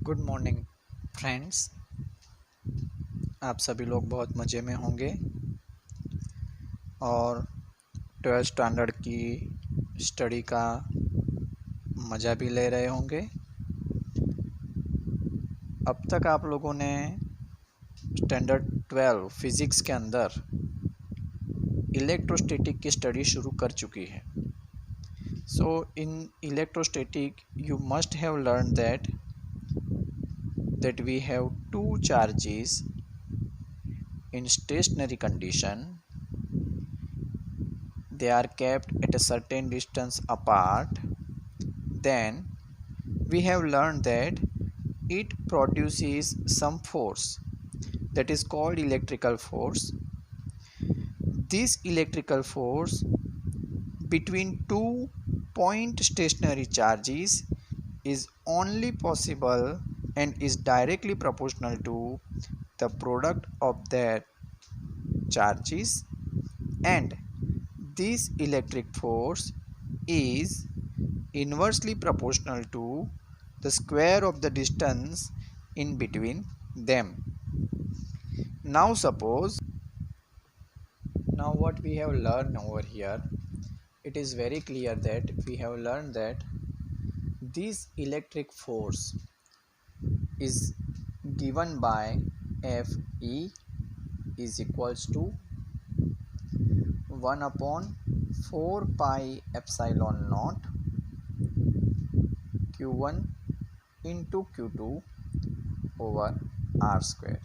Good morning friends. आप सभी लोग बहुत मज़े में होंगे और 12th स्टैंडर्ड की स्टडी का मज़ा भी ले रहे होंगे। अब तक आप लोगों ने स्टैंडर्ड 12 फिज़िक्स के अंदर इलेक्ट्रोस्टैटिक की स्टडी शुरू कर चुकी है। So in electrostatic you must have learn that we have two charges in stationary condition. They are kept at a certain distance apart. Then we have learned that it produces some force that is called electrical force. This electrical force between two point stationary charges is only possible and is directly proportional to the product of their charges, and this electric force is inversely proportional to the square of the distance in between them. Now what we have learned over here, it is very clear that we have learned that this electric force is given by Fe is equals to 1 upon 4 pi epsilon naught Q1 into Q2 over R square.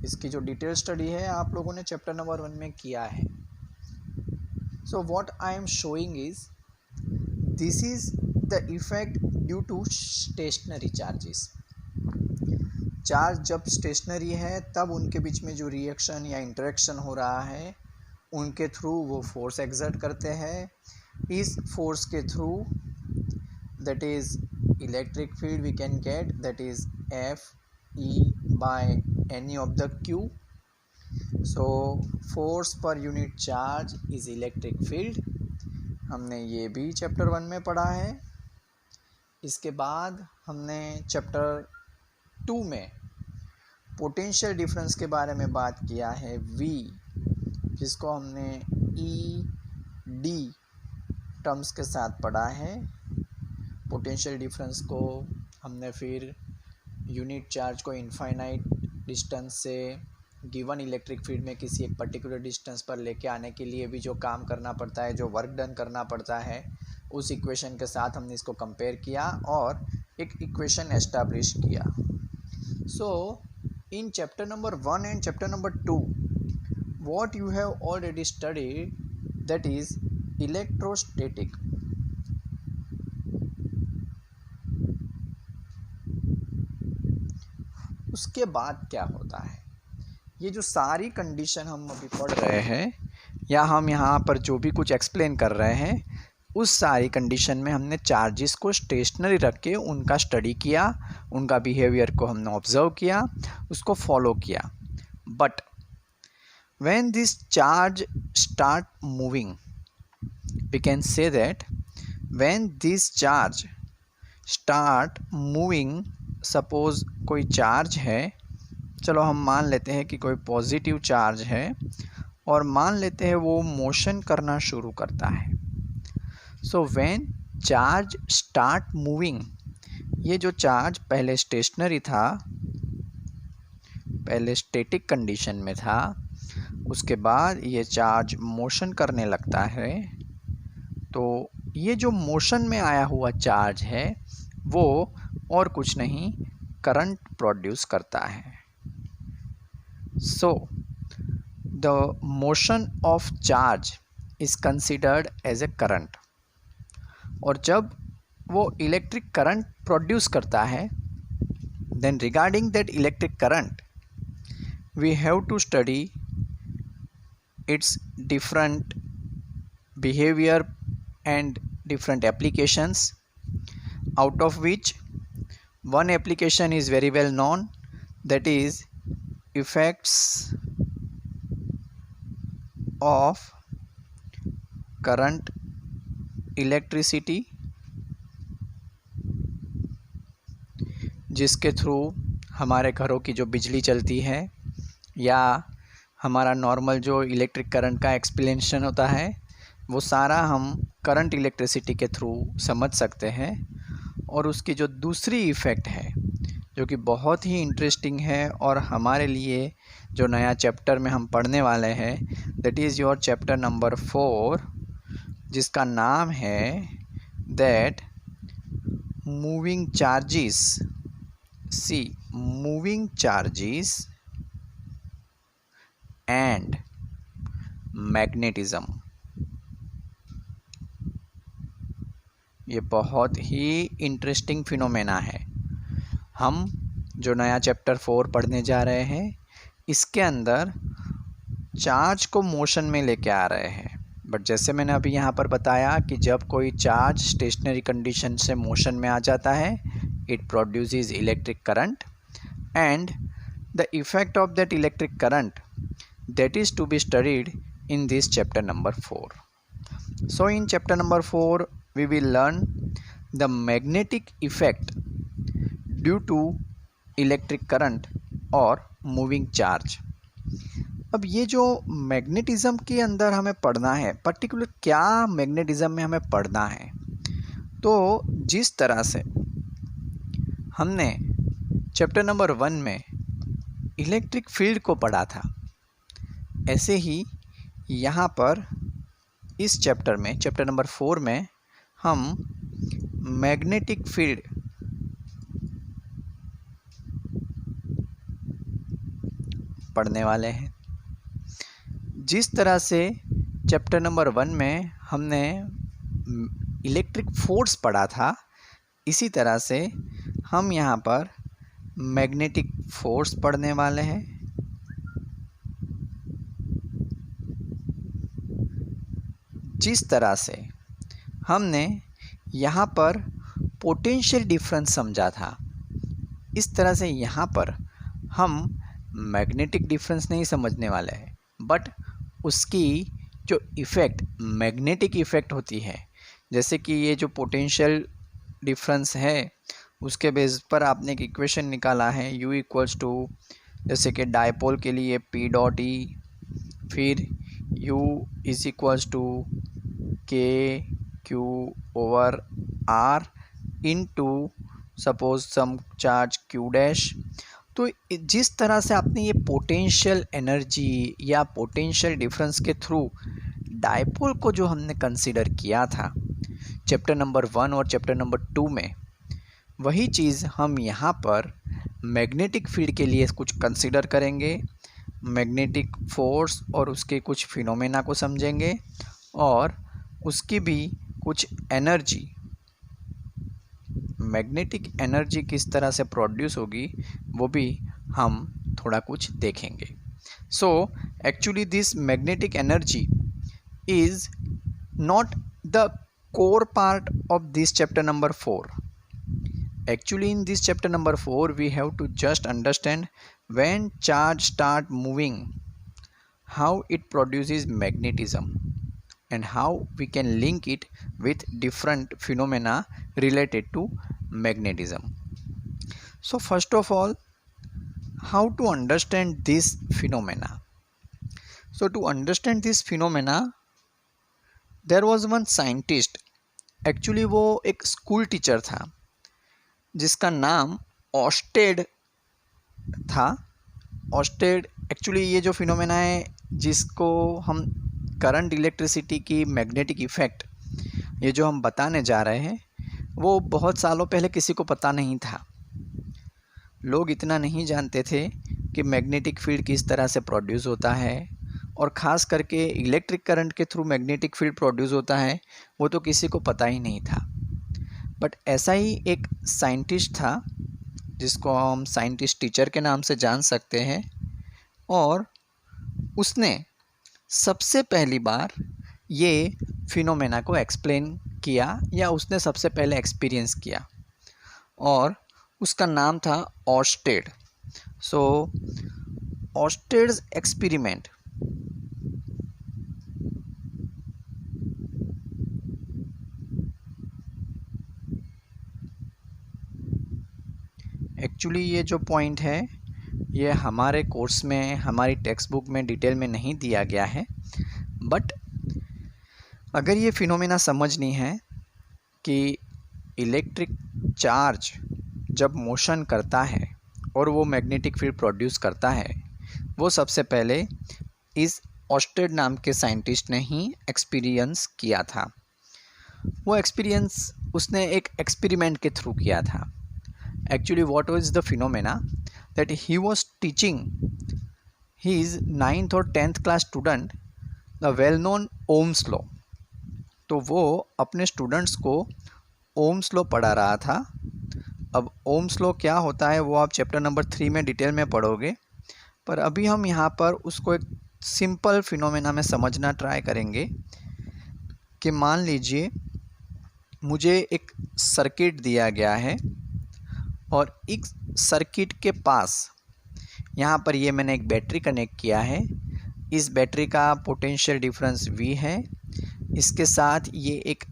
इसकी जो detail study है आप लोगों ने chapter number 1 में किया है। So what I am showing is this is the effect due to stationary charges. Charge जब स्टेशनरी है तब उनके बीच में जो रिएक्शन या इंटरेक्शन हो रहा है उनके थ्रू वो फोर्स एक्सर्ट करते हैं। इस फोर्स के through that is electric field we can get, that is F E by any of the Q. So force per unit charge is electric field. हमने ये भी चैप्टर 1 में पढ़ा है। इसके बाद हमने चैप्टर 2 में पोटेंशियल डिफरेंस के बारे में बात किया है, V, जिसको हमने E D टर्म्स के साथ पढ़ा है। पोटेंशियल डिफरेंस को हमने फिर यूनिट चार्ज को इनफाइनाइट डिस्टेंस से गिवन इलेक्ट्रिक फील्ड में किसी एक पर्टिकुलर डिस्टेंस पर लेके आने के लिए भी जो काम करना पड़ता है, जो वर्क डन करना पड़ता है, उस इक्वेशन के साथ हमने इसको कंपेयर किया और एक इक्वेशन एस्टैब्लिश किया। So in chapter number 1 and chapter number 2 what you have already studied, that is electrostatic. उसके बाद क्या होता है, ये जो सारी कंडीशन हम अभी पढ़ रहे हैं या हम यहाँ पर जो भी कुछ एक्सप्लेन कर रहे हैं, उस सारी कंडीशन में हमने चार्जेस को स्टेशनरी रख के उनका स्टडी किया, उनका बिहेवियर को हमने ऑब्जर्व किया, उसको फॉलो किया। But when this charge start moving, we can say that when this charge start moving, suppose कोई चार्ज है, चलो हम मान लेते हैं कि कोई पॉजिटिव चार्ज है और मान लेते हैं वो मोशन करना शुरू करता है। So when charge start moving, ये जो चार्ज पहले स्टेशनरी था, पहले स्टैटिक कंडीशन में था, उसके बाद ये चार्ज मोशन करने लगता है, तो ये जो मोशन में आया हुआ चार्ज है वो और कुछ नहीं, करंट प्रोड्यूस करता है। So the motion of charge is considered as a current, और जब वो इलेक्ट्रिक करंट प्रोड्यूस करता है, then regarding that electric current we have to study its different behaviour and different applications, out of which one application is very well known, that is effects of current, electricity जिसके through हमारे घरों की जो बिजली चलती है या हमारा नॉर्मल जो इलेक्ट्रिक करंट का एक्सप्लेनेशन होता है वो सारा हम करंट इलेक्ट्रिसिटी के थ्रू समझ सकते हैं। और उसकी जो दूसरी इफ़ेक्ट है जो कि बहुत ही इंटरेस्टिंग है और हमारे लिए जो नया चैप्टर में हम पढ़ने वाले हैं that is your chapter number 4, जिसका नाम है that moving charges. See moving charges and magnetism. ये बहुत ही इंटरेस्टिंग फिनोमेना है। हम जो नया चैप्टर 4 पढ़ने जा रहे हैं इसके अंदर चार्ज को मोशन में लेके आ रहे हैं। बट जैसे मैंने अभी यहाँ पर बताया कि जब कोई चार्ज स्टेशनरी कंडीशन से मोशन में आ जाता है it produces electric current and the effect of that electric current that is to be studied in this chapter number 4. So in chapter number 4 we will learn the magnetic effect due to electric current और moving charge. अब ये जो magnetism के अंदर हमें पढ़ना है, particular क्या मैग्नेटिज्म में हमें पढ़ना है, तो जिस तरह से हमने चैप्टर नंबर 1 में इलेक्ट्रिक फील्ड को पढ़ा था ऐसे ही यहाँ पर इस चैप्टर में चैप्टर नंबर 4 में हम मैग्नेटिक फील्ड पढ़ने वाले हैं। जिस तरह से चैप्टर नंबर 1 में हमने इलेक्ट्रिक फोर्स पढ़ा था इसी तरह से हम यहाँ पर मैग्नेटिक फोर्स पढ़ने वाले हैं। जिस तरह से हमने यहाँ पर पोटेंशियल डिफरेंस समझा था इस तरह से यहाँ पर हम मैग्नेटिक डिफरेंस नहीं समझने वाले हैं, बट उसकी जो इफ़ेक्ट मैग्नेटिक इफ़ेक्ट होती है, जैसे कि ये जो पोटेंशियल डिफरेंस है उसके बेस पर आपने एक इक्वेशन निकाला है U इक्वल्स टू, जैसे कि डायपोल के लिए P डॉट E, फिर U is equals to K Q over R into suppose some charge Q dash. तो जिस तरह से आपने ये पोटेंशियल एनर्जी या पोटेंशियल डिफरेंस के थ्रू डायपोल को जो हमने कंसीडर किया था चैप्टर नंबर 1 और चैप्टर नंबर 2 में, वही चीज़ हम यहाँ पर मैग्नेटिक फील्ड के लिए कुछ कंसीडर करेंगे। मैग्नेटिक फोर्स और उसके कुछ फिनोमेना को समझेंगे और उसकी भी कुछ एनर्जी, मैग्नेटिक एनर्जी किस तरह से प्रोड्यूस होगी वो भी हम थोड़ा कुछ देखेंगे। So actually this magnetic energy is not the core part of this chapter number 4. Actually in this chapter number 4 we have to just understand when charge start moving how it produces magnetism and how we can link it with different phenomena related to magnetism. So first of all, how to understand this phenomena? So to understand this phenomena there was one scientist, actually वो एक school teacher था जिसका नाम Oersted था। Oersted actually ये जो phenomena है जिसको हम करंट इलेक्ट्रिसिटी की मैग्नेटिक इफ़ेक्ट ये जो हम बताने जा रहे हैं वो बहुत सालों पहले किसी को पता नहीं था। लोग इतना नहीं जानते थे कि मैग्नेटिक फील्ड किस तरह से प्रोड्यूस होता है और ख़ास करके इलेक्ट्रिक करंट के थ्रू मैग्नेटिक फील्ड प्रोड्यूस होता है वो तो किसी को पता ही नहीं था। बट ऐसा ही एक साइंटिस्ट था जिसको हम साइंटिस्ट टीचर के नाम से जान सकते हैं और उसने सबसे पहली बार ये फिनोमेना को एक्सप्लेन किया या उसने सबसे पहले एक्सपीरियंस किया और उसका नाम था ऑस्टेड। सो ऑस्टेड्स एक्सपेरिमेंट एक्चुअली ये जो पॉइंट है ये हमारे कोर्स में, हमारी टेक्स्ट बुक में डिटेल में नहीं दिया गया है, बट अगर ये फिनोमेना समझनी है कि इलेक्ट्रिक चार्ज जब मोशन करता है और वो मैग्नेटिक फील्ड प्रोड्यूस करता है, वो सबसे पहले इस ऑस्टेड नाम के साइंटिस्ट ने ही एक्सपीरियंस किया था। वो एक्सपीरियंस उसने एक एक्सपेरिमेंट के थ्रू किया था। Actually what was the phenomena that he was teaching his 9th और 10th class student the well known Ohm's law. तो वो अपने स्टूडेंट्स को ओम्स लॉ पढ़ा रहा था। अब ओम्स लॉ क्या होता है वो आप चैप्टर नंबर 3 में डिटेल में पढ़ोगे, पर अभी हम यहाँ पर उसको एक सिंपल फिनोमेना में समझना ट्राई करेंगे कि मान लीजिए मुझे एक सर्किट दिया गया है और इस सर्किट के पास यहाँ पर ये मैंने एक बैटरी कनेक्ट किया है। इस बैटरी का पोटेंशियल डिफरेंस V है, इसके साथ ये एक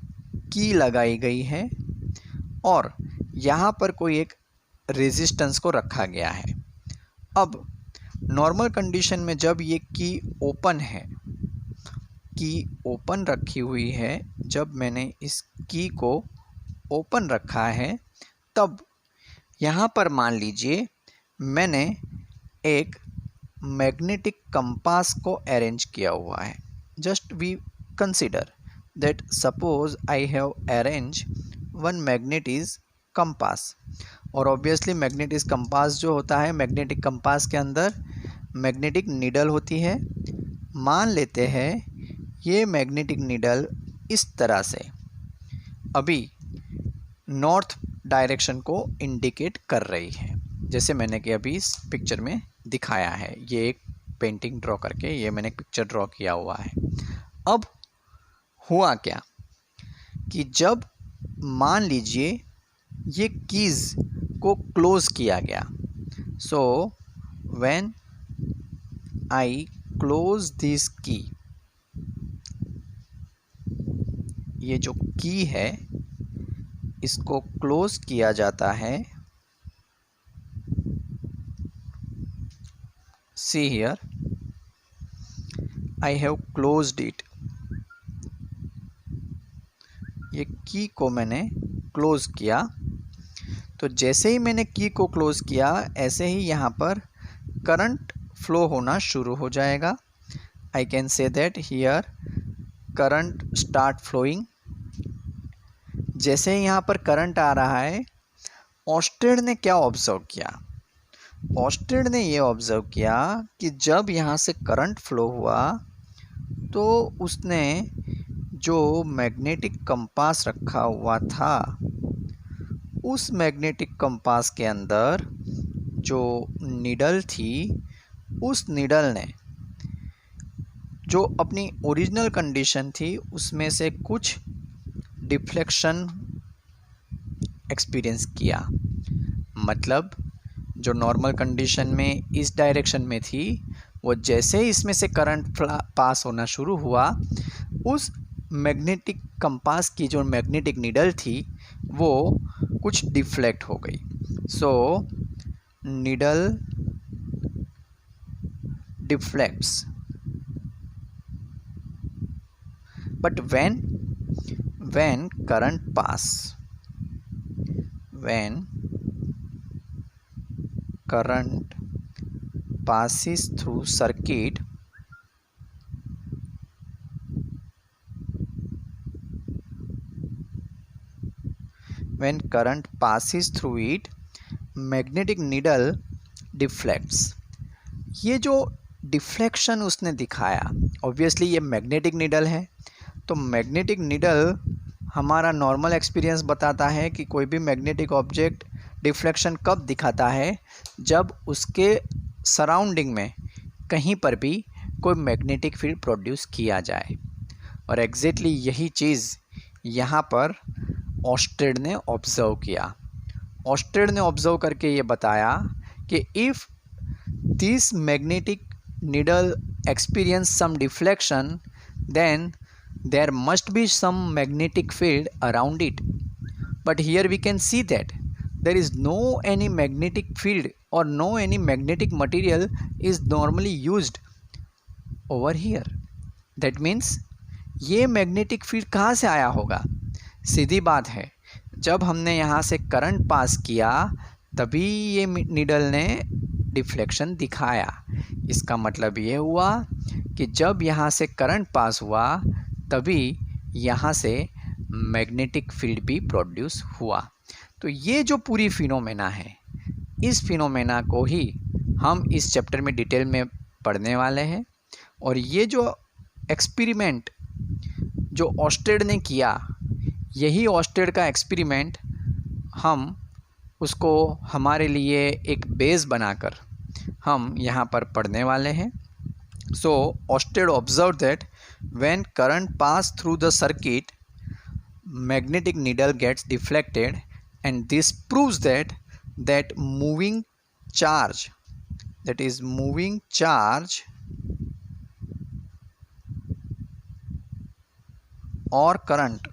की लगाई गई है और यहाँ पर कोई एक रेजिस्टेंस को रखा गया है। अब नॉर्मल कंडीशन में जब ये की ओपन है, की ओपन रखी हुई है, जब मैंने इस की को ओपन रखा है, तब यहाँ पर मान लीजिए मैंने एक मैग्नेटिक कंपास को अरेंज किया हुआ है। Just we consider that suppose I have arrange one magnetic compass, और ऑब्वियसली मैग्नेटिक कंपास जो होता है, मैग्नेटिक कंपास के अंदर मैग्नेटिक नीडल होती है। मान लेते हैं ये मैग्नेटिक नीडल इस तरह से अभी नॉर्थ डायरेक्शन को इंडिकेट कर रही है, जैसे मैंने कि अभी इस पिक्चर में दिखाया है। ये एक पेंटिंग ड्रॉ करके ये मैंने एक पिक्चर ड्रॉ किया हुआ है। अब हुआ क्या कि जब मान लीजिए ये कीज को क्लोज किया गया, so when I close this की, ये जो की है इसको क्लोज किया जाता है। See here I have closed it, ये की को मैंने क्लोज किया। तो जैसे ही मैंने की को क्लोज किया, ऐसे ही यहाँ पर करंट फ्लो होना शुरू हो जाएगा। I can say that here current start flowing. जैसे ही यहाँ पर करंट आ रहा है, ऑस्टेड ने क्या ऑब्जर्व किया? ऑस्टेड ने ये ऑब्जर्व किया कि जब यहाँ से करंट फ्लो हुआ तो उसने जो मैग्नेटिक कंपास रखा हुआ था, उस मैग्नेटिक कंपास के अंदर जो नीडल थी, उस नीडल ने जो अपनी ओरिजिनल कंडीशन थी उसमें से कुछ डिफ्लेक्शन एक्सपीरियंस किया। मतलब जो नॉर्मल कंडीशन में इस डायरेक्शन में थी, वो जैसे ही इसमें से करंट पास होना शुरू हुआ, उस मैग्नेटिक कंपास की जो मैग्नेटिक नीडल थी वो कुछ डिफ्लेक्ट हो गई। So needle deflects, but when current passes through circuit, when current passes through it, magnetic needle deflects। ये जो डिफ्लेक्शन उसने दिखाया, ऑब्वियसली ये मैग्नेटिक नीडल है, तो मैग्नेटिक नीडल हमारा नॉर्मल एक्सपीरियंस बताता है कि कोई भी मैग्नेटिक ऑब्जेक्ट डिफ्लेक्शन कब दिखाता है, जब उसके सराउंडिंग में कहीं पर भी कोई मैग्नेटिक फील्ड प्रोड्यूस किया जाए। और एग्जैक्टली यही चीज़ यहाँ पर ऑस्टेड ने ऑब्जर्व किया। ऑस्टेड ने ऑब्जर्व करके ये बताया कि if this magnetic needle experience some deflection, then there must be some magnetic field around it. But here we can see that there is no any magnetic field or no any magnetic material is normally used over here. That means ये magnetic field कहाँ से आया होगा? सीधी बात है, जब हमने यहाँ से करंट पास किया तभी ये नीडल ने डिफ्लेक्शन दिखाया। इसका मतलब ये हुआ कि जब यहाँ से करंट पास हुआ तभी यहाँ से मैग्नेटिक फील्ड भी प्रोड्यूस हुआ। तो ये जो पूरी फिनोमेना है, इस फिनोमेना को ही हम इस चैप्टर में डिटेल में पढ़ने वाले हैं। और ये जो एक्सपेरिमेंट जो ऑस्टेड ने किया, यही ऑस्टेड का एक्सपेरिमेंट हम उसको हमारे लिए एक बेस बनाकर हम यहाँ पर पढ़ने वाले हैं। So Oersted observe that when current pass through the circuit magnetic needle gets deflected, and this proves that moving charge, that is moving charge or current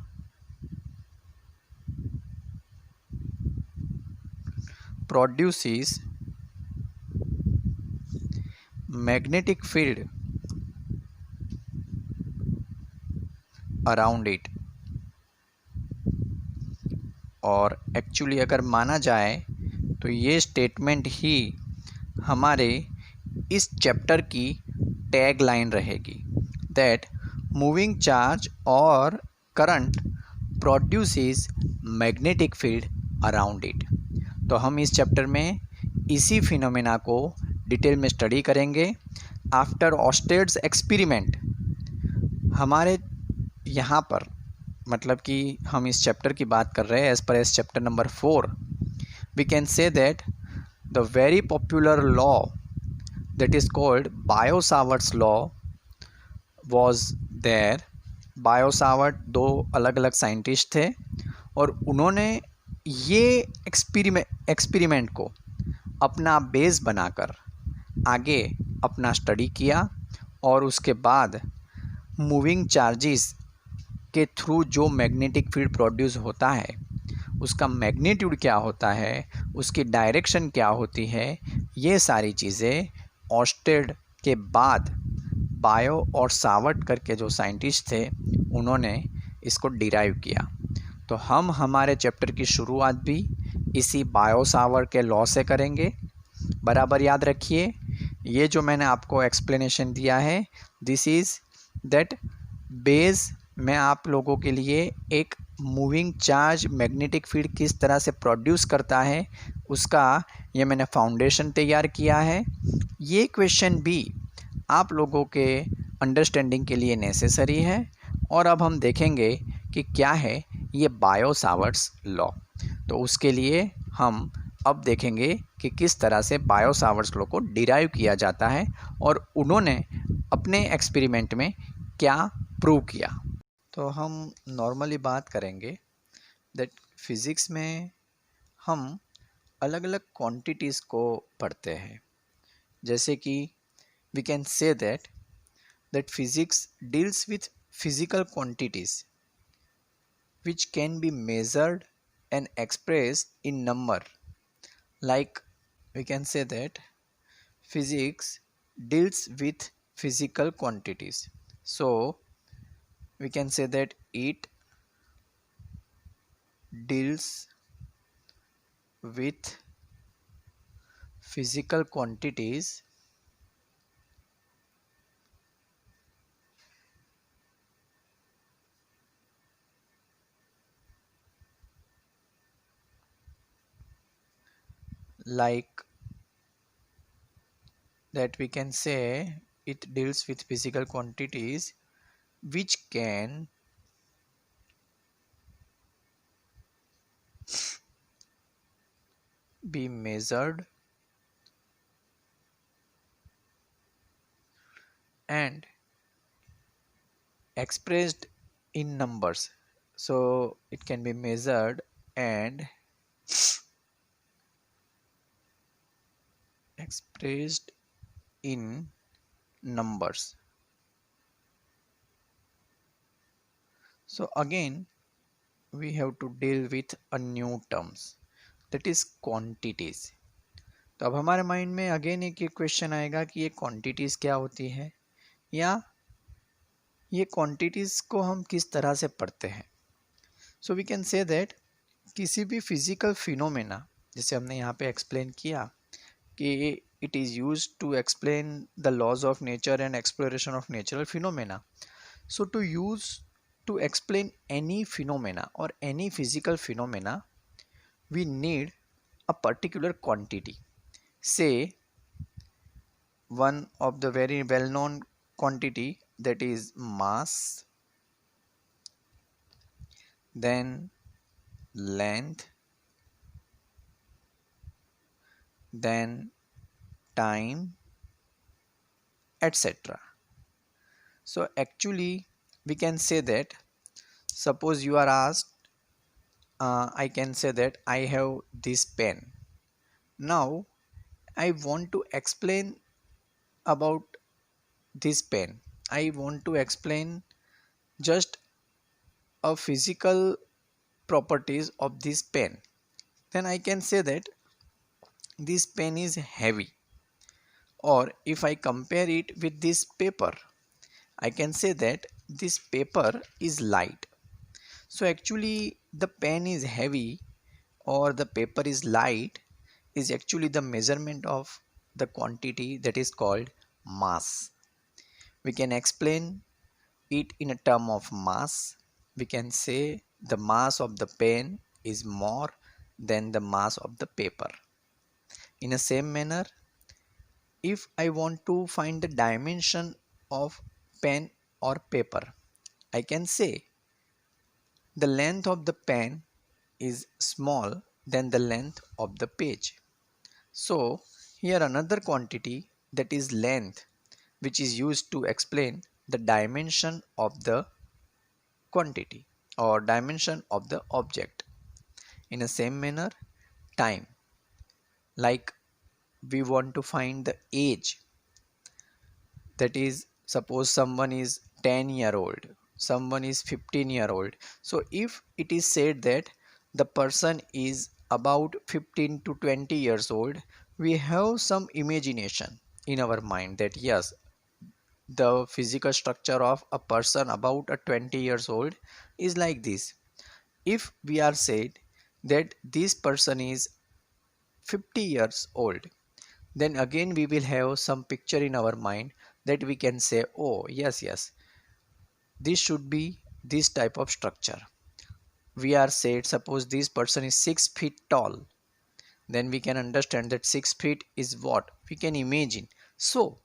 produces magnetic field around it। और actually अगर माना जाए तो ये statement ही हमारे इस chapter की tag line रहेगी, दैट मूविंग चार्ज और current produces magnetic field around it. तो हम इस चैप्टर में इसी फिनोमेना को डिटेल में स्टडी करेंगे। आफ्टर ऑस्टेड्स एक्सपेरिमेंट, हमारे यहाँ पर मतलब कि हम इस चैप्टर की बात कर रहे हैं as per as chapter number 4, we can say that the very popular law that is called Biot Savart's law was there. Biot Savart दो अलग अलग साइंटिस्ट थे और उन्होंने ये एक्सपेरिमेंट को अपना बेस बनाकर आगे अपना स्टडी किया और उसके बाद मूविंग चार्जेस के थ्रू जो मैग्नेटिक फील्ड प्रोड्यूस होता है उसका मैग्नीट्यूड क्या होता है, उसकी डायरेक्शन क्या होती है, ये सारी चीज़ें ऑस्टेड के बाद बायो और सावर्ट करके जो साइंटिस्ट थे उन्होंने इसको डिराइव किया। तो हम हमारे चैप्टर की शुरुआत भी इसी बायो सावर्ट के लॉ से करेंगे। बराबर याद रखिए, ये जो मैंने आपको एक्सप्लेनेशन दिया है, दिस इज़ दैट बेस मैं आप लोगों के लिए एक मूविंग चार्ज मैग्नेटिक फील्ड किस तरह से प्रोड्यूस करता है उसका ये मैंने फाउंडेशन तैयार किया है। ये क्वेश्चन भी आप लोगों के अंडरस्टैंडिंग के लिए नेसेसरी है। और अब हम देखेंगे कि क्या है ये बायो-सावर्ट्स लॉ। तो उसके लिए हम अब देखेंगे कि किस तरह से बायो-सावर्ट्स लॉ को डिराइव किया जाता है और उन्होंने अपने एक्सपेरिमेंट में क्या प्रूव किया। तो हम नॉर्मली बात करेंगे दैट फिज़िक्स में हम अलग अलग क्वांटिटीज़ को पढ़ते हैं। जैसे कि we can say that physics deals with physical quantities which can be measured and expressed in number. Like we can say that physics deals with physical quantities. So we can say that it deals with physical quantities like that. We can say it deals with physical quantities which can be measured and expressed in numbers. So it can be measured and expressed in numbers. So again we have to deal with a new terms that is quantities. तो अब हमारे mind में again एक question आएगा कि ये quantities क्या होती है, या ये क्वांटिटीज को हम किस तरह से पढ़ते हैं। So we can say that किसी भी फिजिकल फिनोमेना, जैसे हमने यहाँ पे एक्सप्लेन किया कि it is use to explain the laws of nature and exploration of natural phenomena. So to use to explain any phenomena or any physical phenomena, we need a particular quantity. Say one of the very well known quantity, that is mass, then length, then time, etc. So actually we can say that, suppose you are asked, I can say that I have this pen. Now I want to explain about this pen. I want to explain just a physical properties of this pen. Then I can say that this pen is heavy, or if I compare it with this paper, I can say that this paper is light. So actually the pen is heavy or the paper is light is actually the measurement of the quantity that is called mass. We can explain it in a term of mass. We can say the mass of the pen is more than the mass of the paper. In the same manner, if I want to find the dimension of pen or paper, I can say the length of the pen is small than the length of the page. So here another quantity, that is length, which is used to explain the dimension of the quantity or dimension of the object. In the same manner, time, like we want to find the age, that is suppose someone is 10-year-old, someone is 15-year-old. So if it is said that the person is about 15 to 20 years old, we have some imagination in our mind that yes, the physical structure of a person about a 20 years old is like this. If we are said that this person is 50 years old, then again we will have some picture in our mind that we can say, oh yes, this should be this type of structure. We are said, suppose this person is 6 feet tall, then we can understand that 6 feet is what we can imagine. So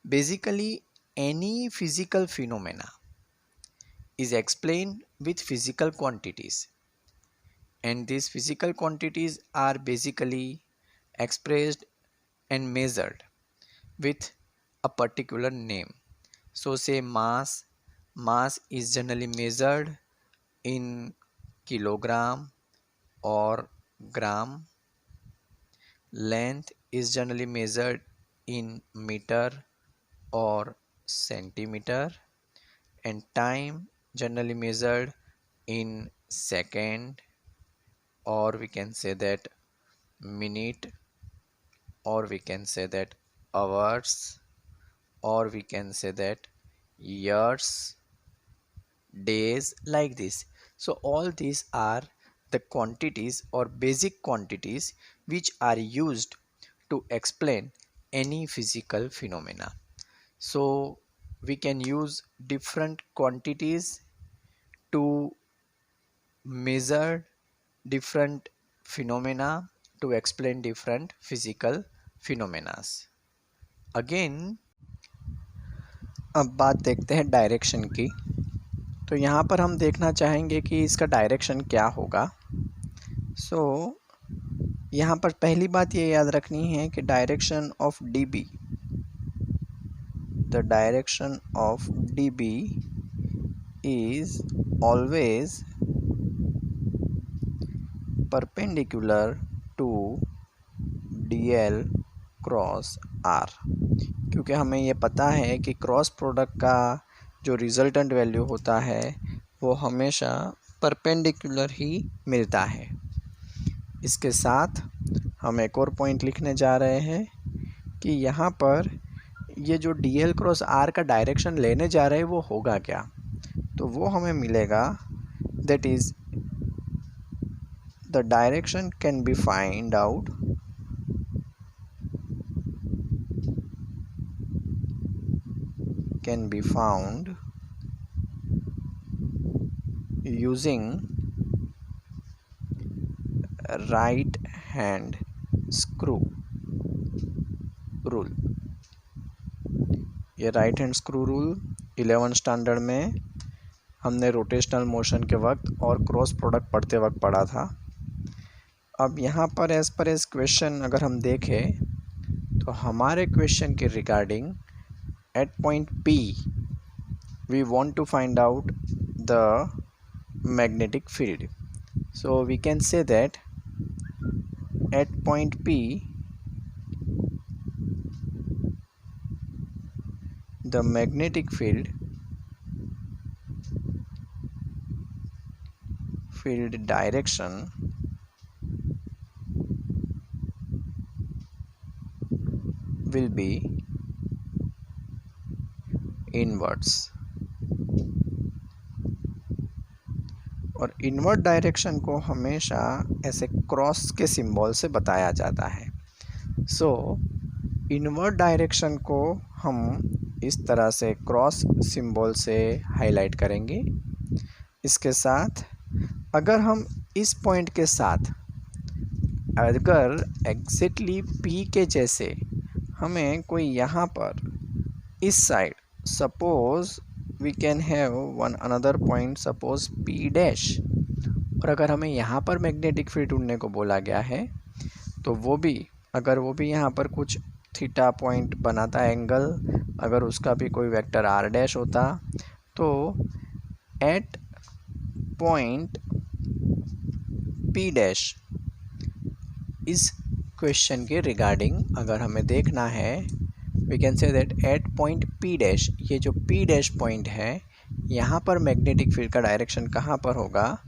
basically any physical phenomena is explained with physical quantities, and these physical quantities are basically expressed and measured with a particular name. So say mass is generally measured in kilogram or gram. Length is generally measured in meter or centimeter, and time generally measured in second, or we can say that minute, or we can say that hours, or we can say that years, days, like this. So all these are the quantities or basic quantities which are used to explain any physical phenomena. So we can use different quantities to measure different phenomena, to explain different physical phenomena. Again, अब बात देखते हैं direction की। तो यहाँ पर हम देखना चाहेंगे कि इसका डायरेक्शन क्या होगा। सो यहाँ पर पहली बात ये याद रखनी है कि direction of DB, the direction of DB is always perpendicular to DL cross R, क्योंकि हमें ये पता है कि क्रॉस प्रोडक्ट का जो रिजल्टेंट वैल्यू होता है वो हमेशा परपेंडिकुलर ही मिलता है। इसके साथ हम एक और पॉइंट लिखने जा रहे हैं कि यहाँ पर ये जो dl क्रॉस r का डायरेक्शन लेने जा रहे हैं वो होगा क्या, तो वो हमें मिलेगा that is the direction can be find out can be found using right hand screw rule। ये right hand screw rule 11 standard में हमने रोटेशनल मोशन के वक्त और क्रॉस प्रोडक्ट पढ़ते वक्त पढ़ा था। अब यहाँ पर एज पर एज क्वेश्चन अगर हम देखें तो हमारे क्वेश्चन के regarding at point P we want to find out the magnetic field, so we can say that at point P the magnetic field direction will be inwards, और inward direction को हमेशा ऐसे क्रॉस के symbol से बताया जाता है। सो inward direction को हम इस तरह से क्रॉस सिंबल से हाईलाइट करेंगे। इसके साथ अगर हम इस पॉइंट के साथ अगर एग्जैक्टली P के जैसे हमें कोई यहाँ पर इस side suppose we can have one another point suppose P dash, और अगर हमें यहाँ पर मैग्नेटिक फील्ड ढूंढने को बोला गया है तो वो भी अगर वो भी यहाँ पर कुछ थीटा पॉइंट बनाता है एंगल, अगर उसका भी कोई वेक्टर R डैश होता, तो एट पॉइंट P डैश इस क्वेश्चन के रिगार्डिंग अगर हमें देखना है we can say that at point P dash, ये जो P dash पॉइंट है यहाँ पर मैग्नेटिक फील्ड का डायरेक्शन कहाँ पर होगा,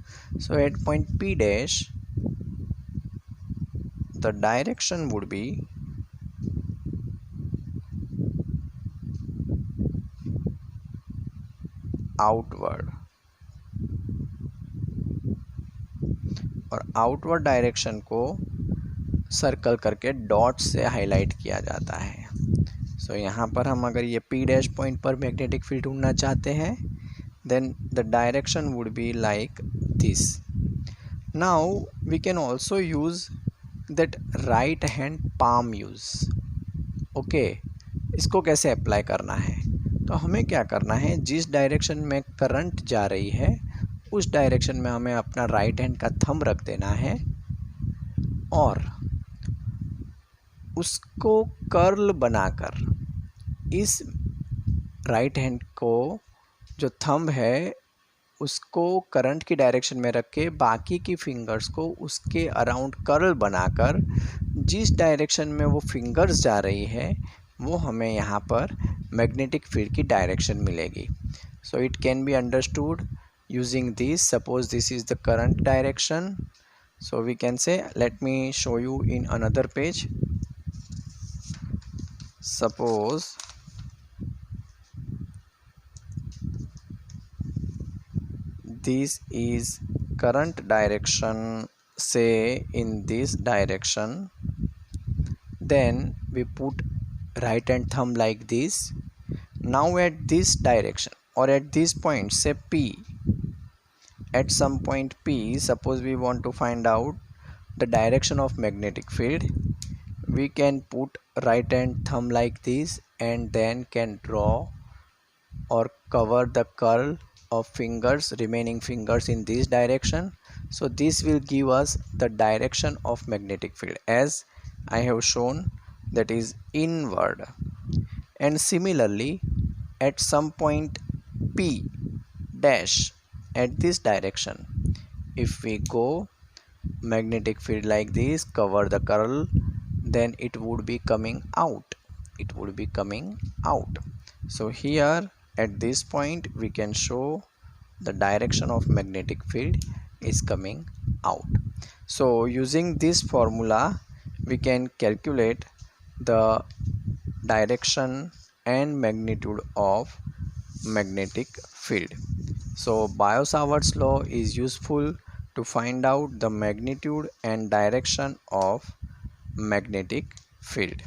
so at point P dash the direction would be outward, और आउटवर्ड डायरेक्शन को सर्कल करके डॉट से हाईलाइट किया जाता है। सो यहाँ पर हम अगर ये P डैश पॉइंट पर मैग्नेटिक फील्ड ढूंढना चाहते हैं then the direction would be like this. Now we can also use that right hand palm use. Okay, इसको कैसे अप्लाई करना है, तो हमें क्या करना है, जिस डायरेक्शन में करंट जा रही है उस डायरेक्शन में हमें अपना राइट हैंड का थंब रख देना है और उसको कर्ल बनाकर इस राइट हैंड को जो थंब है उसको करंट की डायरेक्शन में रख के बाकी की फिंगर्स को उसके अराउंड कर्ल बनाकर जिस डायरेक्शन में वो फिंगर्स जा रही है वो हमें यहाँ पर मैग्नेटिक फील्ड की डायरेक्शन मिलेगी। So it can be understood using this. Suppose this is the current direction, so we can say, let me show you in another page. Suppose this is current direction, say in this direction, then we put right hand thumb like this. Now at this direction or at this point, say P, at some point P, suppose we want to find out the direction of magnetic field, we can put right hand thumb like this and then can draw or cover the curl of fingers, remaining fingers in this direction. So this will give us the direction of magnetic field as I have shown, that is inward. And similarly at some point P dash at this direction, if we go magnetic field like this, cover the curl, then it would be coming out, it would be coming out. So here at this point we can show the direction of magnetic field is coming out. So using this formula we can calculate the direction and magnitude of magnetic field. So Biot-Savart's law is useful to find out the magnitude and direction of magnetic field.